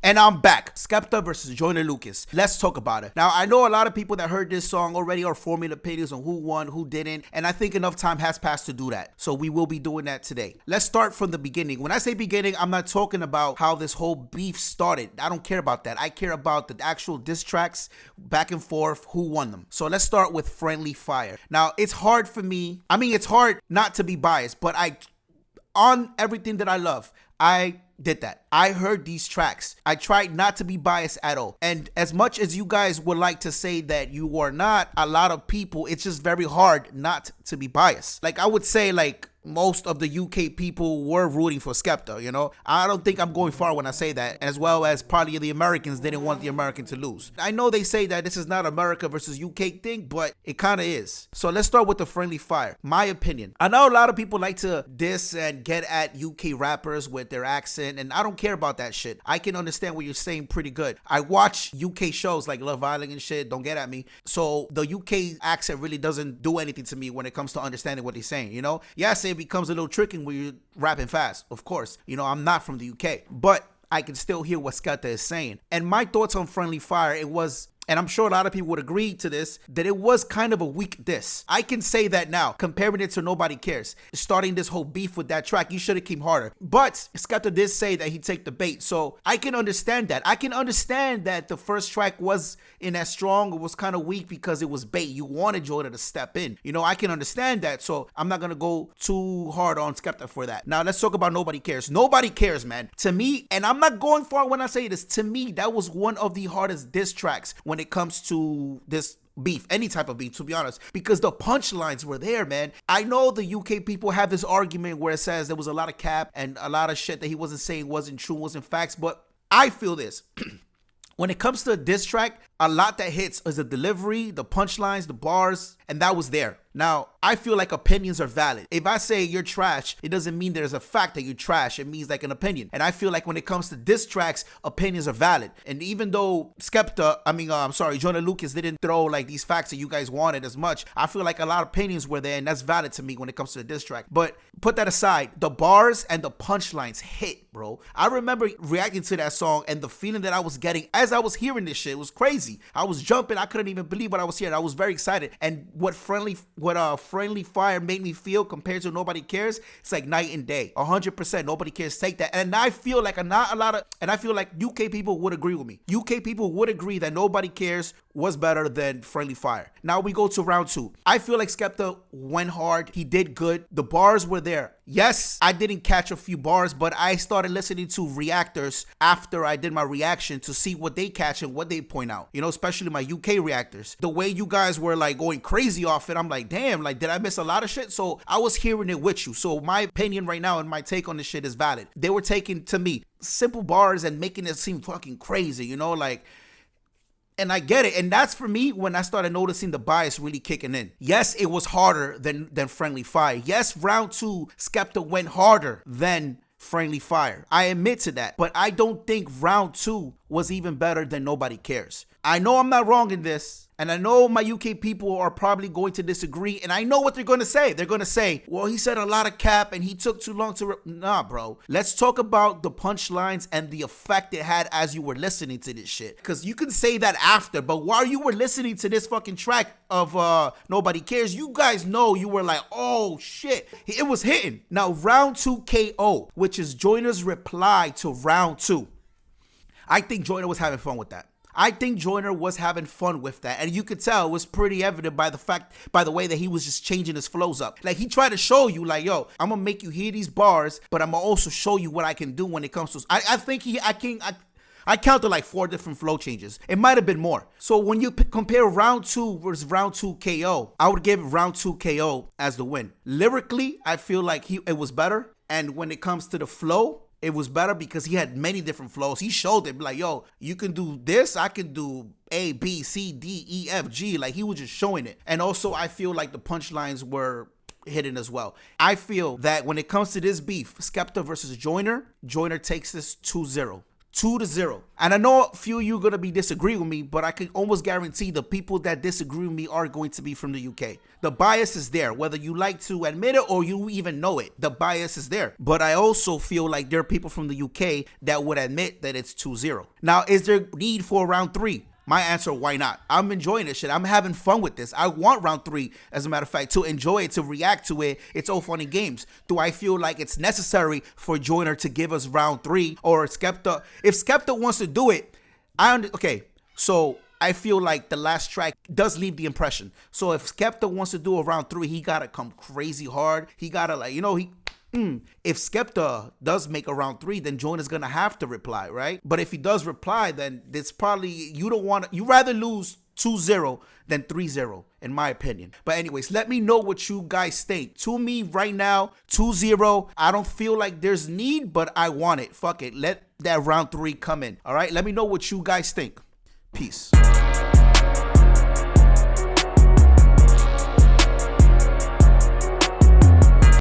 And I'm back. Skepta versus Joyner Lucas. Let's talk about it. Now, I know a lot of people that heard this song already are forming opinions on who won, who didn't, and I think enough time has passed to do that. So we will be doing that today. Let's start from the beginning. When I say beginning, I'm not talking about how this whole beef started. I don't care about that. I care about the actual diss tracks, back and forth, who won them. So let's start with Friendly Fire. Now, it's hard for me. I mean, it's hard not to be biased, but on everything that I love, I did that. I heard these tracks. I tried not to be biased at all. And as much as you guys would like to say that you are not, a lot of people, it's just very hard not to be biased. Like, I would say, like, most of the UK people were rooting for Skepta, you know? I don't think I'm going far when I say that, as well as probably the Americans didn't want the American to lose. I know they say that this is not America versus UK thing, but it kind of is. So let's start with the Friendly Fire. My opinion. I know a lot of people like to diss and get at UK rappers with their accent, and I don't care about that shit. I can understand what you're saying pretty good. I watch UK shows like Love Island and shit, don't get at me. So the UK accent really doesn't do anything to me when it comes to understanding what they're saying, you know? Yes, it becomes a little tricky when you're rapping fast, of course. You know, I'm not from the UK, but I can still hear what Skepta is saying. And my thoughts on Friendly Fire, it was, and I'm sure a lot of people would agree to this, that it was kind of a weak diss. I can say that now, comparing it to Nobody Cares. Starting this whole beef with that track, you should have came harder. But Skepta did say that he'd take the bait, so I can understand that. I can understand that the first track wasn't as strong, it was kind of weak because it was bait. You wanted Joyner to step in. You know, I can understand that, so I'm not gonna go too hard on Skepta for that. Now, let's talk about Nobody Cares. Nobody Cares, man. To me, and I'm not going far when I say this, to me, that was one of the hardest diss tracks when it comes to this beef, any type of beef, to be honest, because the punchlines were there, man. I know the UK people have this argument where it says there was a lot of cap and a lot of shit that he wasn't saying wasn't true, wasn't facts, but I feel this. When it comes to a diss track, a lot that hits is the delivery, the punchlines, the bars, and that was there. Now, I feel like opinions are valid. If I say you're trash, it doesn't mean there's a fact that you're trash. It means like an opinion. And I feel like when it comes to diss tracks, opinions are valid. And even though Joyner Lucas didn't throw like these facts that you guys wanted as much, I feel like a lot of opinions were there, and that's valid to me when it comes to the diss track. But put that aside, the bars and the punchlines hit, bro. I remember reacting to that song and the feeling that I was getting as I was hearing this shit was crazy. I was jumping. I couldn't even believe what I was hearing. I was very excited. And what Friendly Fire made me feel compared to Nobody Cares, it's like night and day. 100%. Nobody Cares take that. And I feel like I feel like UK people would agree with me. UK people would agree that Nobody Cares was better than Friendly Fire. Now we go to round two. I feel like Skepta went hard. He did good. The bars were there. Yes, I didn't catch a few bars, but I started listening to reactors after I did my reaction to see what they catch and what they point out. You know, especially my UK reactors. The way you guys were like going crazy off it, I'm like, damn, like, did I miss a lot of shit? So I was hearing it with you. So my opinion right now and my take on this shit is valid. They were taking, to me, simple bars and making it seem fucking crazy, you know, like. And I get it. And that's for me when I started noticing the bias really kicking in. Yes, it was harder than Friendly Fire. Yes, round two, Skepta went harder than Friendly Fire. I admit to that. But I don't think round two was even better than Nobody Cares. I know I'm not wrong in this. And I know my UK people are probably going to disagree. And I know what they're going to say. They're going to say, well, he said a lot of cap and he took too long to... Nah, bro. Let's talk about the punchlines and the effect it had as you were listening to this shit. Because you can say that after. But while you were listening to this fucking track of Nobody Cares, you guys know you were like, oh, shit. It was hitting. Now, round two KO, which is Joyner's reply to round two. I think Joyner was having fun with that. I think Joyner was having fun with that. And you could tell it was pretty evident by the way that he was just changing his flows up. Like, he tried to show you, like, yo, I'm going to make you hear these bars, but I'm going to also show you what I can do when it comes to... I think I counted like 4 different flow changes. It might have been more. So when you compare round 2 versus round 2 KO, I would give round 2 KO as the win. Lyrically, I feel like it was better. And when it comes to the flow, it was better because he had many different flows. He showed it like, yo, you can do this. I can do A, B, C, D, E, F, G. Like, he was just showing it. And also, I feel like the punchlines were hidden as well. I feel that when it comes to this beef, Skepta versus Joyner, Joyner takes this 2-0. 2-0. And I know a few of you are going to be disagreeing with me, but I can almost guarantee the people that disagree with me are going to be from the UK. The bias is there, whether you like to admit it or you even know it. The bias is there. But I also feel like there are people from the UK that would admit that it's 2-0. Now, is there need for round 3? My answer, why not? I'm enjoying this shit. I'm having fun with this. I want round 3, as a matter of fact, to enjoy it, to react to it. It's all funny games. Do I feel like it's necessary for Joyner to give us round 3 or Skepta? If Skepta wants to do it, okay, so I feel like the last track does leave the impression. So if Skepta wants to do a round 3, he gotta come crazy hard. He gotta if Skepta does make a round 3, then Joyner's gonna have to reply, right? But if he does reply, then it's probably, you rather lose 2-0 than 3-0, in my opinion. But anyways, let me know what you guys think. To me, right now, 2-0, I don't feel like there's need, but I want it. Fuck it. Let that round 3 come in. All right? Let me know what you guys think. Peace.